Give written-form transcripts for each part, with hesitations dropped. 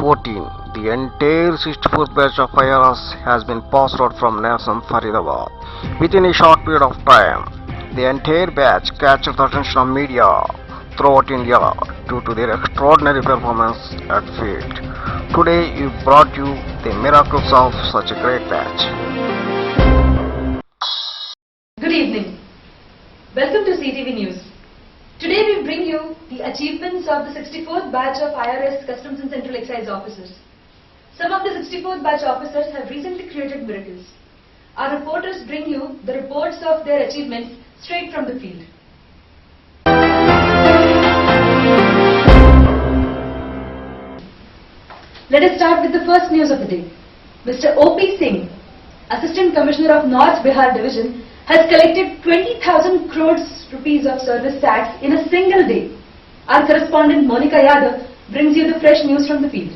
2014, the entire 64th batch of IRS has been passed out from Nasam Faridabad. Within a short period of time, the entire batch captured the attention of media throughout India due to their extraordinary performance at field. Today, we brought you the miracles of such a great batch. Good evening. Welcome to CTV News. Today we bring you the achievements of the 64th batch of IRS Customs and Central Excise officers. Some of the 64th batch officers have recently created miracles. Our reporters bring you the reports of their achievements straight from the field. Let us start with the first news of the day. Mr. O.P. Singh, Assistant Commissioner of North Bihar Division, has collected 20,000 crores rupees of service tax in a single day. Our correspondent Monica Yadav brings you the fresh news from the field.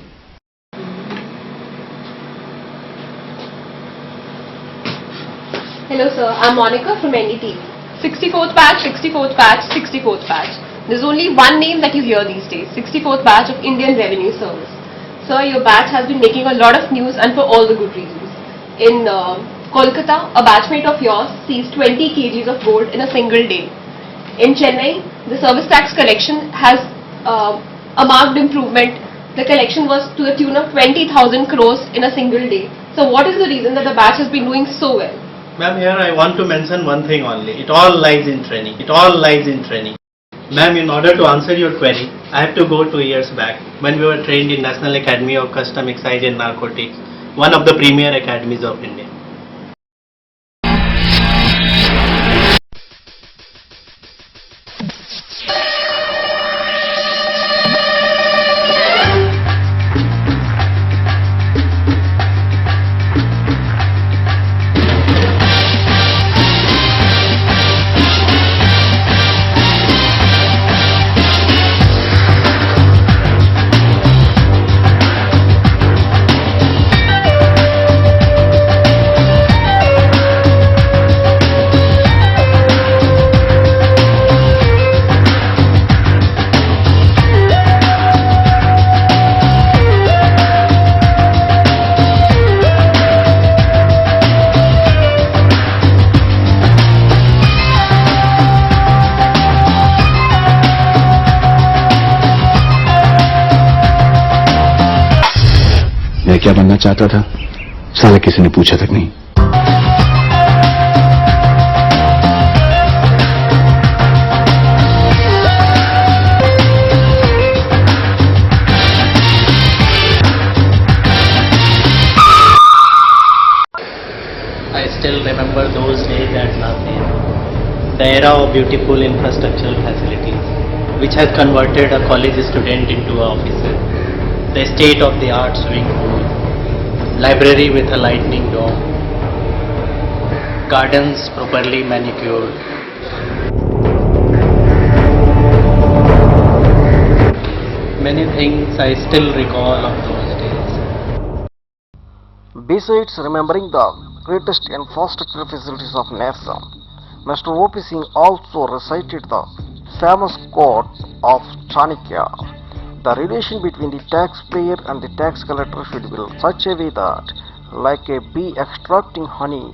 Hello sir, I'm Monica from NDTV. 64th batch, 64th batch, 64th batch. There's only one name that you hear these days, 64th batch of Indian Revenue Service. Sir, your batch has been making a lot of news and for all the good reasons. In Kolkata, a batchmate of yours seized 20 kgs of gold in a single day. In Chennai, the service tax collection has a marked improvement. The collection was to the tune of 20,000 crores in a single day. So what is the reason that the batch has been doing so well? Ma'am, here I want to mention one thing only. It all lies in training. It all lies in training. Ma'am, in order to answer your query, I have to go 2 years back when we were trained in National Academy of Custom, Excise and Narcotics, one of the premier academies of India. मैं क्या बनना चाहता था साला किसी ने पूछा तक नहीं. I still remember those days at Nasir, the era of beautiful infrastructural facilities, which has converted a college student into an officer, the state-of-the-art swimming pool, library with a lightning dome, gardens properly manicured, many things I still recall of those days. Besides remembering the greatest infrastructure facilities of NASA, Mr. O.P. Singh also recited the famous quote of Chanakya. The relation between the taxpayer and the tax collector should be such a way that, like a bee extracting honey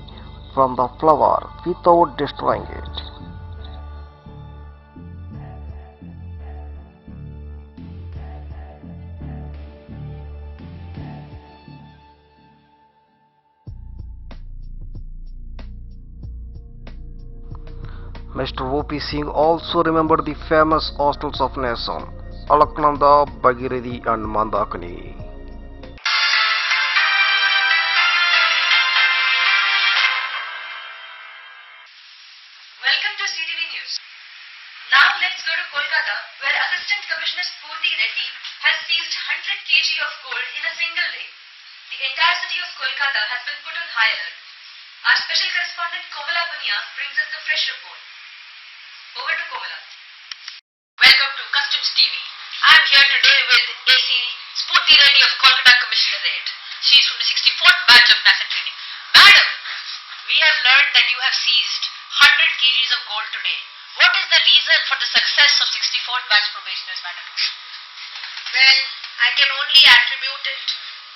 from the flower without destroying it. Mr. O.P. Singh also remembered the famous hostels of Nasam, Alaknanda, Bhagirathi and Mandakini. Welcome to CTV News. Now let's go to Kolkata, where Assistant Commissioner Spurti Reddy has seized 100 kg of gold in a single day. The entire city of Kolkata has been put on high alert. Our special correspondent Komala Punia brings us the fresh report. Over to Komala. Welcome to Customs TV. I am here today with AC Spurti Reddy of Kolkata Commissionerate. She is from the 64th batch of NASA training. Madam, we have learned that you have seized 100 kgs of gold today. What is the reason for the success of 64th batch probationers, madam? Well, I can only attribute it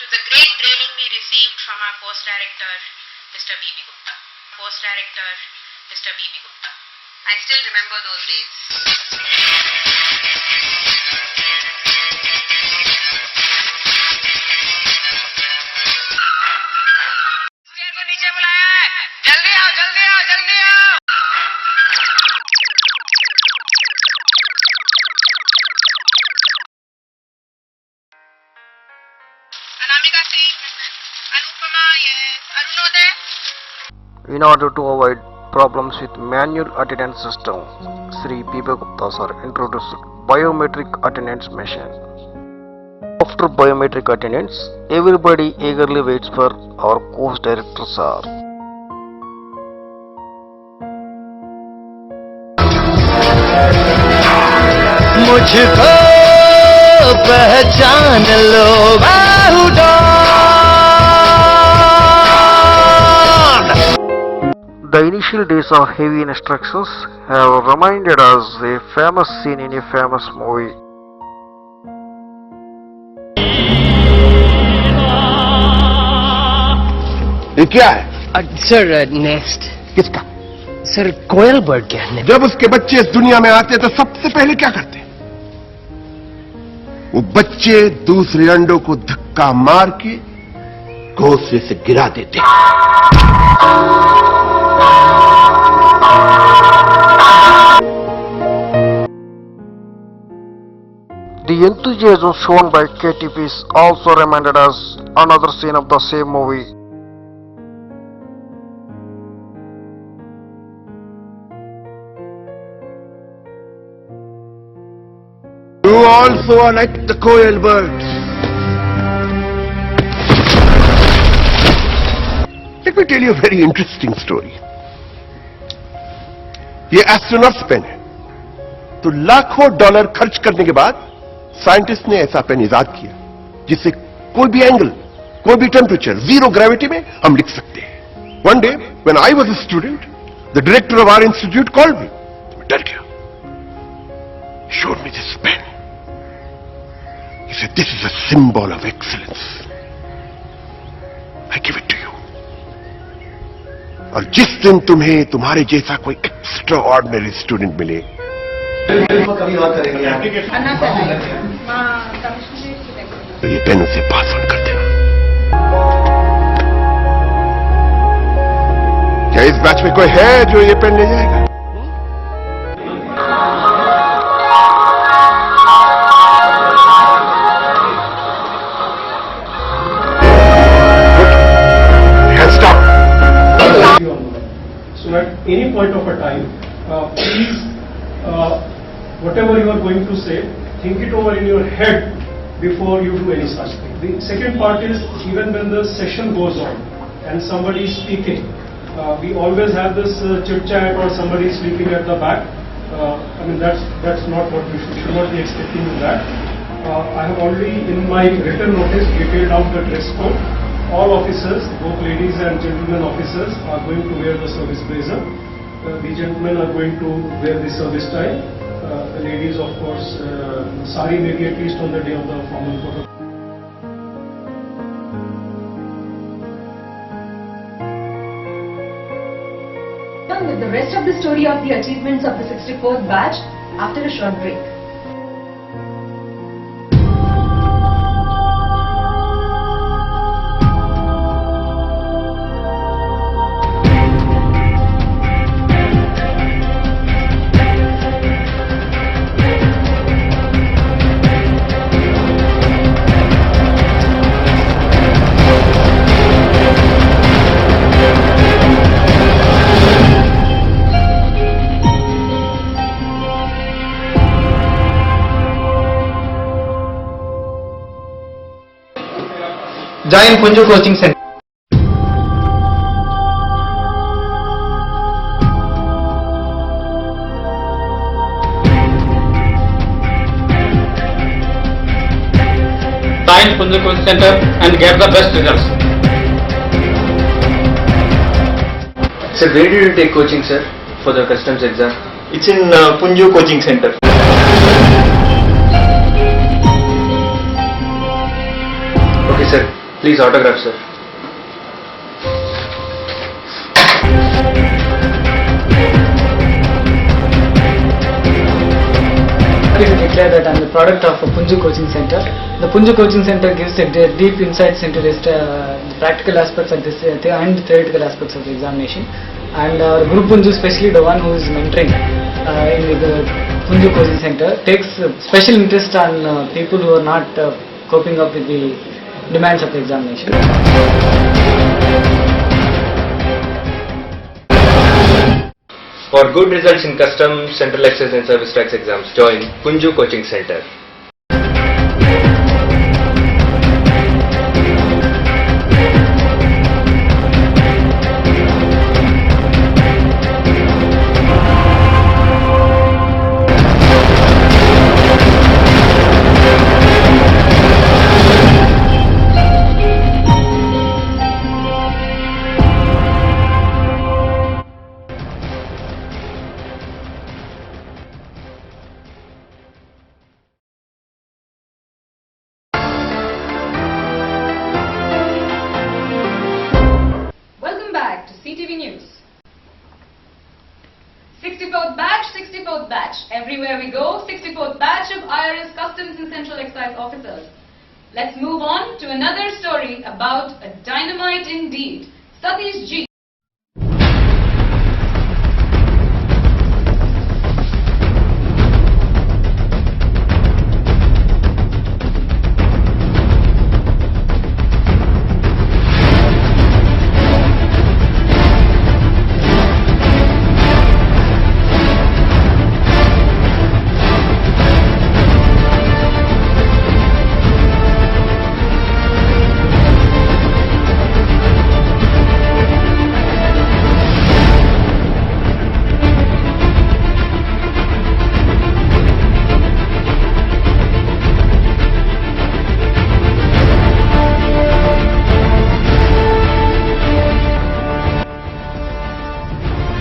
to the great training we received from our post director, Mr. B.B. Gupta. Post director, Mr. B.B. Gupta. I still remember those days. नीचे बुलाया है, जल्दी आओ, जल्दी आओ, जल्दी आओ। Anamika Singh, Anupama, yes, Arunoday. In order to avoid problems with manual attendance system, Sri B.B. Gupta sir introduced biometric attendance machine. After biometric attendance, everybody eagerly waits for our course director sir. मुझको पहचान लो बाहुडॉन। The initial days of heavy instructions have reminded us a famous scene in a famous movie. ये क्या है? Sir next किसका? Sir कोयल bird के जब उसके बच्चे इस दुनिया में आते तो सबसे पहले क्या करते? वो बच्चे दूसरे अंडों को धक्का मार के घोंसले से गिरा देते। The enthusiasm shown by KTPs also reminded us another scene of the same movie. You also are like the coil birds. Let me tell you a very interesting story. ये एस्ट्रोनॉट्स पेन है। तो लाखों dollar खर्च करने के बाद scientist ने ऐसा पेन इजाद किया जिससे कोई भी एंगल, कोई भी टेम्परेचर, जीरो ग्रेविटी में हम लिख सकते हैं। One day, when I was a student, the director of our institute called me. मैं डर गया. He showed me this pen. He said, "This is a symbol of excellence. I give it to you. और जिस दिन तुम्हें तुम्हारे जैसा कोई एक्स्ट्रा ऑर्डिनरी स्टूडेंट मिले, तो ये पेन उसे पास ऑन कर देना। क्या इस बैच में कोई है जो ये पेन ले जाएगा? So at any point of a time, please, whatever you are going to say, think it over in your head before you do any such thing. The second part is, even when the session goes on and somebody is speaking, we always have this chit chat or somebody sleeping at the back. I mean, that's not what we should not be expecting in that. I have already in my written notice detailed out the dress code. All officers, both ladies and gentlemen officers, are going to wear the service blazer. The gentlemen are going to wear the service tie. The ladies, of course, sari maybe at least on the day of the formal photo. With the rest of the story of the achievements of the 64th batch after a short break. Join Punju Coaching Center. Join Punju Coaching Center and get the best results. Sir, where did you take coaching, sir, for the customs exam? It's in Punju Coaching Center. Okay, sir. Please autograph, sir. To declare that I am the product of a Punju Coaching Center. The Punju Coaching Center gives a deep insights into the practical aspects of this and theoretical aspects of the examination. And Guru Punju, especially the one who is mentoring in the Punju Coaching Center, takes special interest on people who are not coping up with the demands of the examination. For good results in Customs, Central Excise and Service Tax exams, join Punju Coaching Center. Welcome back to CTV News. 64th batch, 64th batch. Everywhere we go, 64th batch of IRS Customs and Central Excise officers. Let's move on to another story about a dynamite indeed. Satish G.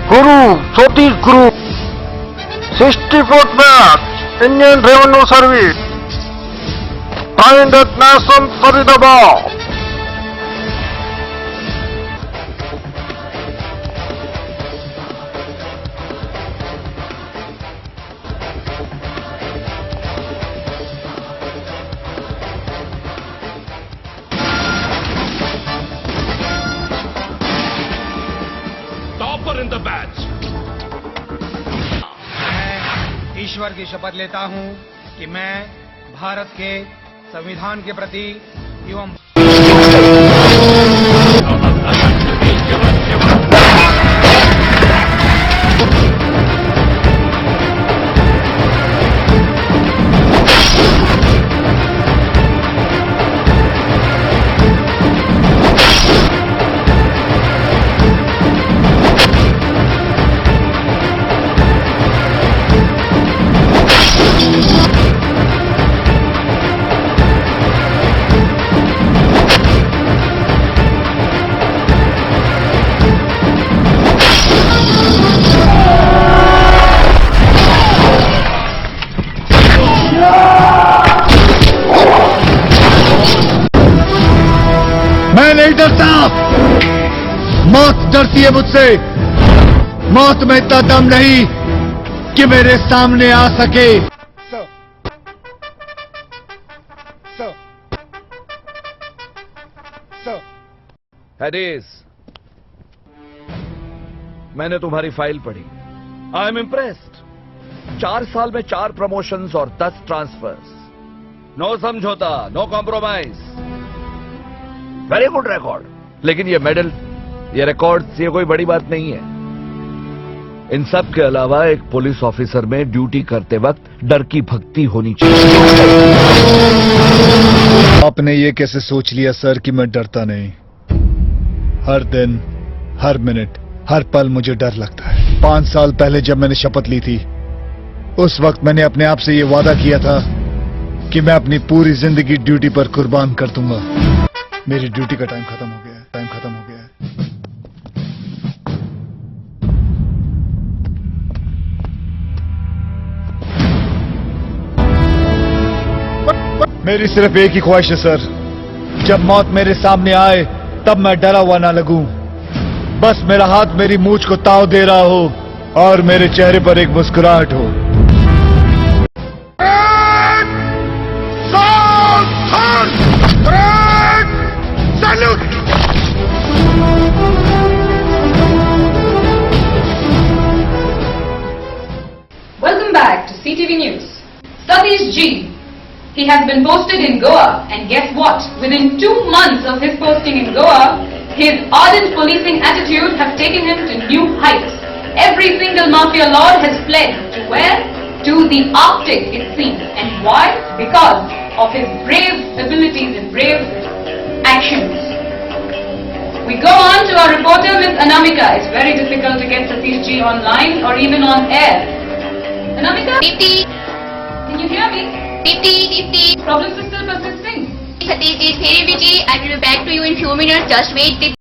Guru, Satish Guru, 64th batch, Indian Revenue Service, trained at Nassam, Faridabad. Topper in the batch. मैं ईश्वर की शपथ लेता हूं कि मैं भारत के संविधान के प्रति एवं मैं नहीं डरता। मौत डरती है मुझसे। मौत में इतना दम नहीं कि मेरे सामने आ सके। हैरिस, मैंने तुम्हारी फाइल पढ़ी। I am impressed. 4 साल में 4 प्रमोशंस और 10 ट्रांसफर्स। नो समझौता, no compromise. Very good record. लेकिन ये मेडल, ये रिकॉर्ड्स, ये कोई बड़ी बात नहीं है। इन सब के अलावा एक पुलिस ऑफिसर में ड्यूटी करते वक्त डर की भक्ति होनी चाहिए। आपने ये कैसे सोच लिया सर कि मैं डरता नहीं? हर दिन, हर मिनट, हर पल मुझे डर लगता है। 5 साल पहले जब मैंने शपथ ली थी, उस वक्त मैंने अपने आप से ये वादा किया था कि मैं अपनी पूरी जिंदगी ड्यूटी पर कुर्बान कर दूंगा। मेरी ड्यूटी का टाइम खत्म हो गया है। टाइम खत्म हो गया है। मेरी सिर्फ एक ही ख्वाहिश है सर, जब मौत मेरे सामने आए तब मैं डरा हुआ ना लगूं, बस मेरा हाथ मेरी मूंछ को ताव दे रहा हो और मेरे चेहरे पर एक मुस्कुराहट हो। Welcome back to CTV News. Satish G. He has been posted in Goa, and guess what? Within 2 months of his posting in Goa, his ardent policing attitude has taken him to new heights. Every single mafia lord has fled to where? To the Arctic, it seems. And why? Because of his brave abilities and brave actions. We go on to our reporter, Ms. Anamika. It's very difficult to get Satish G online or even on air. Anamika? Deepti, Can you hear me? Deepti. Problems are still persisting. Satish ji, Seri ji, I will be back to you in few minutes. Just wait.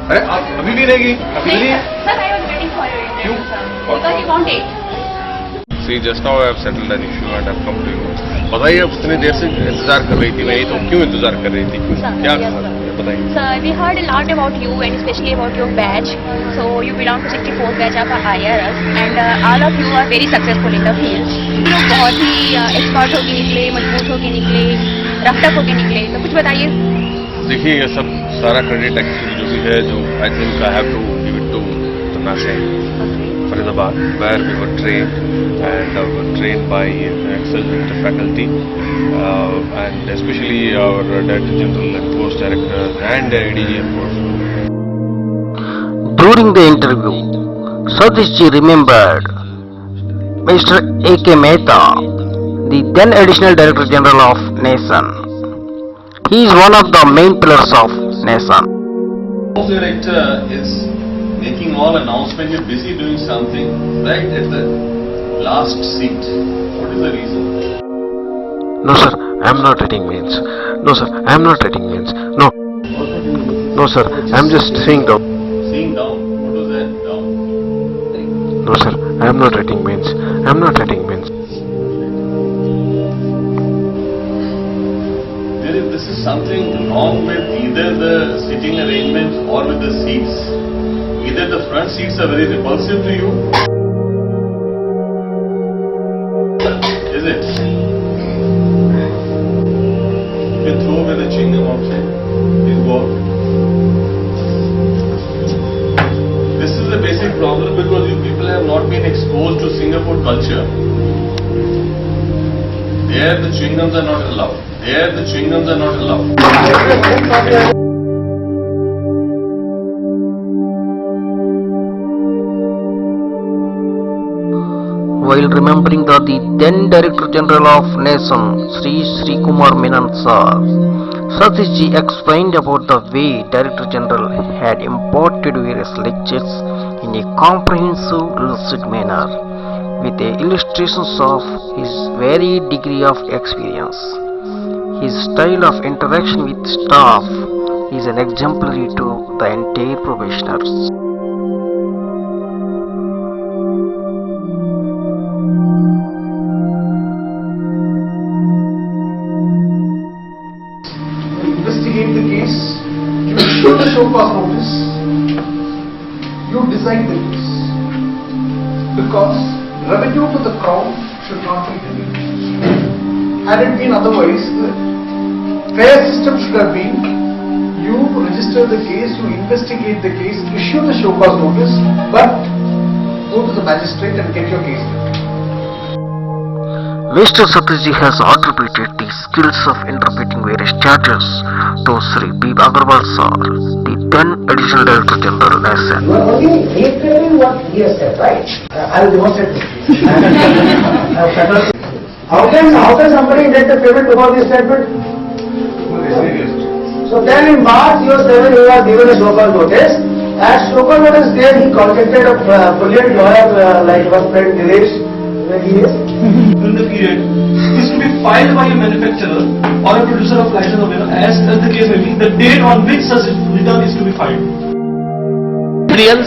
अरे आप अभी भी रहेगी? अभी नहीं? Sir, I was waiting for your interview, sir. Because you want it. See, just now I have settled an issue and I have come to you. बताइए, आप इतनी देर से इंतजार कर रही थी, मैं तो क्यों इंतजार कर रही थी? क्या बताइए? Sir, we heard a lot about you and especially about your batch. So you belong to 64th batch of IRS and all of you are very successful in the field. You लोग बहुत ही expert होके निकले, मजबूत होके निकले, रफ्तार होके निकले. तो कुछ बताइए. देखिए, ये सब सारा क्रेडिट एक्चुअली जो भी है, जो I think I have to give it to the Nasir Faridabad, where we were trained and were trained by excellent faculty and especially our Director General and Post Director and ADG of course. During the interview, Satish Ji remembered Mr. A.K. Mehta, the then Additional Director General of NASAN. He is one of the main pillars of NASAN. The director is making all announcement. You're busy doing something right at the last seat. What is the reason? No sir, I am not reading mails. No sir, I am not reading mails. No. No sir, I am just seeing down. Seeing down. What was that down? No sir, I am not reading mails. I am not reading mails. This is something wrong with you. either the sitting arrangements or with the seats. Either the front seats are very repulsive to you. Is it? You can throw away the chewing gum outside. Please go out. This is the basic problem because you people have not been exposed to Singapore culture. There the chewing gums are not allowed. There the chewing gums are not allowed. While remembering the then Director General of NASAM, Sri Kumar Menon sir, Satish ji explained about the way Director General had imparted various lectures in a comprehensive, lucid manner, with illustrations of his varied degree of experience. His style of interaction with staff is an exemplary to the entire professionals. Investigate the case, you issue the show cause notice, you decide the case. Because revenue to the crown should not be diminished. Had it been otherwise, the fair system should have been, you register the case, you investigate the case, issue the show cause notice, but go to the magistrate and get your case done. Mr. Satish ji has attributed the skills of interpreting various charges to Sri B. Agarwal sir, the then Additional Director General NASAM. You are only reiterating what he has said, right? I will demonstrate this. How can somebody get the payment before the statement? So then in March 07 you are given a show-cause notice. As show-cause notice there he contacted a brilliant lawyer like our friend Dinesh. Where he is? During the period is to be filed by a manufacturer or a producer of license or as the case may be, the date on which such return is to be filed. Yes.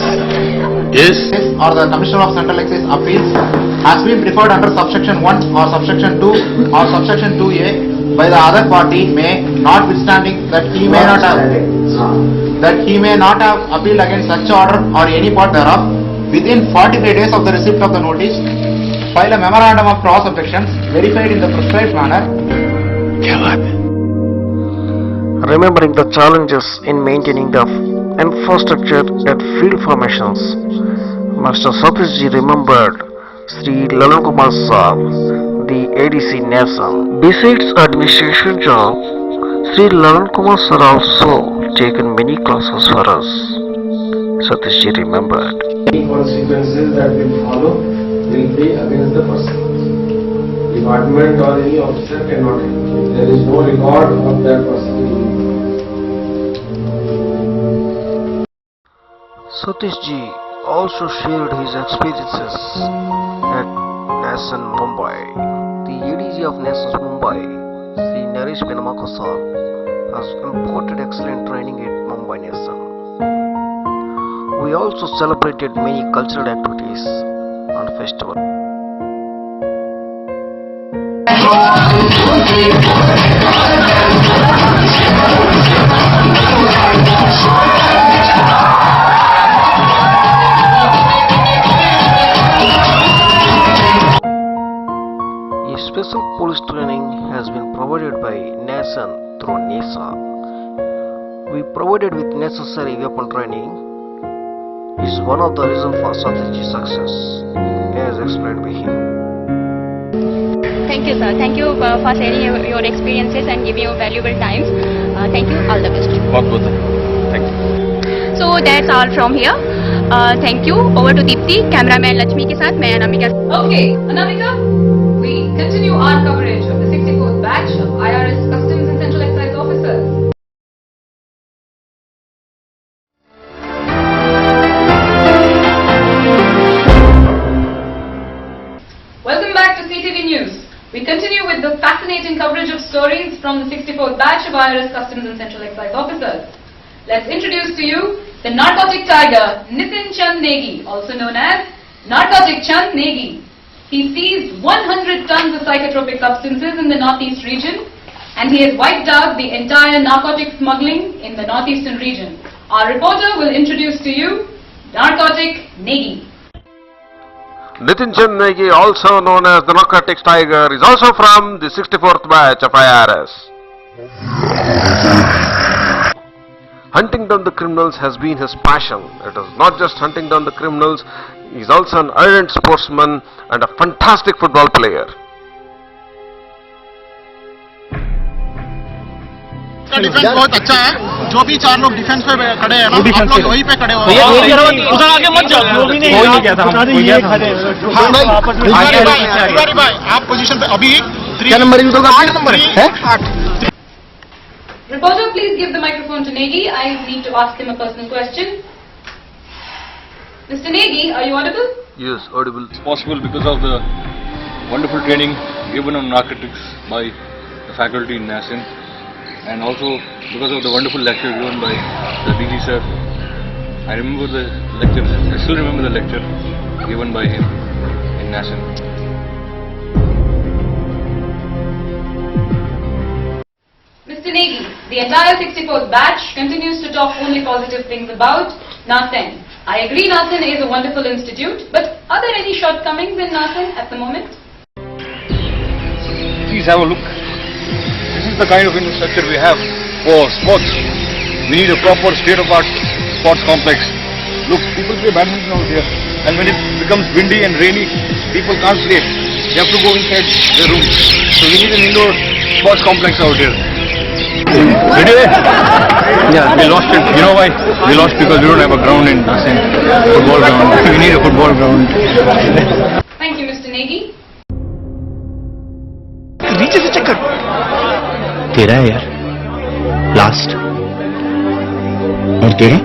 Or the Commissioner of Central Excise Appeals has been preferred under subsection 1 or subsection 2 or subsection 2A by the other party may, notwithstanding that he may not have appealed against such order or any part thereof, within 45 days of the receipt of the notice, file a memorandum of cross objections verified in the prescribed manner. Remembering the challenges in maintaining the infrastructure at field formations, Master Satish ji remembered Sri Lalan Kumar sir, the ADC NASAM. Besides administration job, Sri Lalan Kumar sir also taken many classes for us. Satish ji remembered. Any consequences that will follow will be against the person. Department or any officer cannot help. There is no record of that person. Satish ji also shared his experiences at NASAM Mumbai. The ADG of NASAM Mumbai, Sri Naresh Penamaka sir, has imparted excellent training at Mumbai NASAM. We also celebrated many cultural activities and festivals. A special police training has been provided by NASAM through NASA. We provided with necessary weapon training is one of the reasons for Satish's success, as explained by him. Thank you, sir. Thank you for sharing your experiences and giving your valuable time. Thank you. All the best. Thank you. So that's all from here. Thank you. Over to Deepthi. Cameraman Lakshmi के साथ मैं Anamika. Okay, Anamika, we continue our coverage of the 64th batch of IRS Customs and Central Excise officers. Welcome back to CTV News. We continue with the fascinating coverage of stories from the 64th batch of IRS Customs and Central Excise officers. Let's introduce to you the narcotic tiger, Nitin Chand Negi, also known as Narcotic Chand Negi. He seized 100 tons of psychotropic substances in the northeast region. and he has wiped out the entire narcotic smuggling in the northeastern region. Our reporter will introduce to you Narcotic Negi. Nitin Chand Negi, also known as the Narcotics Tiger, is also from the 64th batch of IRS. Hunting down the criminals has been his passion. It is not just hunting down the criminals, he is also an ardent sportsman and a fantastic football player. Defence बहुत अच्छा है जो भी चार लोग defence पे खड़े हैं ना आप लोग वहीं पे खड़े हो उधर आगे मत जाओ कोई नहीं गया था तिवारी भाई आप पोजीशन पे अभी क्या नंबर इनको का 8 नंबर है 8 Reporter, please give the microphone to Negi. I need to ask him a personal question. Mr. Negi, are you audible? Yes, audible. It's possible because of the wonderful training given on narcotics by the faculty in NASIN, and also because of the wonderful lecture given by the DG sir. I remember the lecture, I still remember the lecture given by him in NASIN. Mr. Negi, the entire 64th batch continues to talk only positive things about NASIN. I agree NASIN is a wonderful institute, but are there any shortcomings in NASIN at the moment? Please have a look. This is the kind of infrastructure we have for sports. We need a proper state-of-art sports complex. Look, people play badminton out here, and when it becomes windy and rainy, people can't play. They have to go inside their rooms. So we need an indoor sports complex out here. Ready? Yeah, we lost it. You know why? We lost because we don't have a ground in NASIN. Football ground. We need a football ground. Thank you, Mr. Negi. नीचे से चक्कर तेरा है यार last और तेरा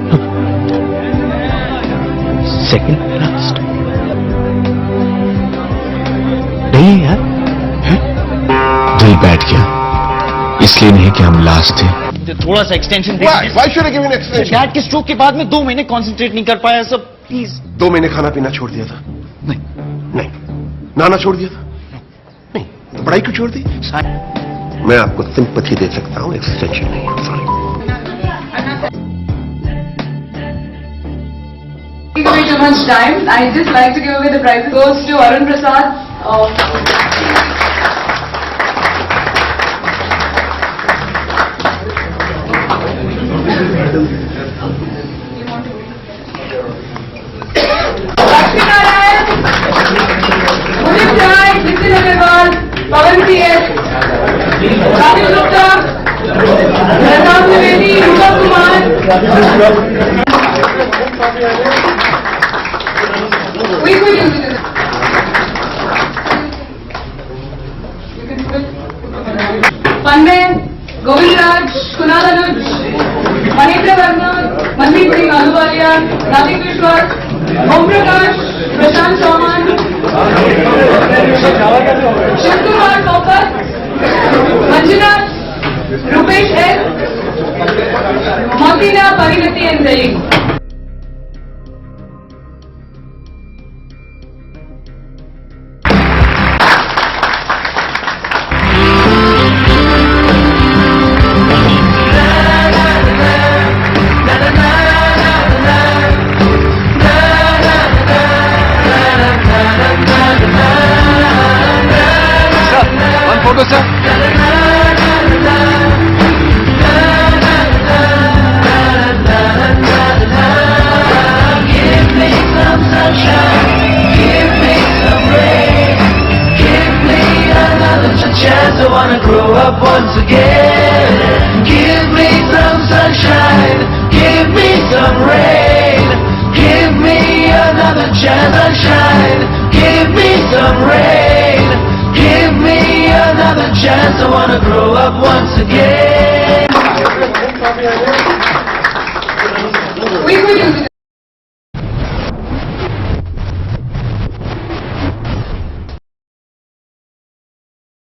second last नहीं है यार दिल बैठ गया इसलिए नहीं कि हम लास्ट थे थोड़ा सा extension Why should I give you an extension? Dad के स्ट्रोक के बाद में 2 महीने कंसंट्रेट नहीं कर पाया सब प्लीज 2 महीने खाना पीना छोड़ दिया था नहीं नाना छोड़ दिया था नहीं तो पढ़ाई क्यों छोड़ दी मैं आपको सिंपैथी दे सकता हूँ एक्सटेंशन नहीं sorry Thank you very much time. I'd just like to give away the prize goes to Arun Prasad. Nitin Agarwal, Pawan PS, Rajesh Gupta, Rajam Trivedi, Rupa Kumar. We could use it. Panmay, Govind Raj, Kunal Anuj, Mahendra Verma, Mandeep Singh Ahluwalia, Natik Vishwas, Om Prakash, Prashant Chauhan, Shiv Kumar Kopat, Manjunath, Rupesh S, Mohsina Parinati and Zaid. Photo, sir. Give me some sunshine, give me some rain, give me another chance. I wanna grow up once again. Give me some sunshine, give me some rain, give me another chance. Sunshine, give me some rain. Give me another chance, I wanna grow up once again.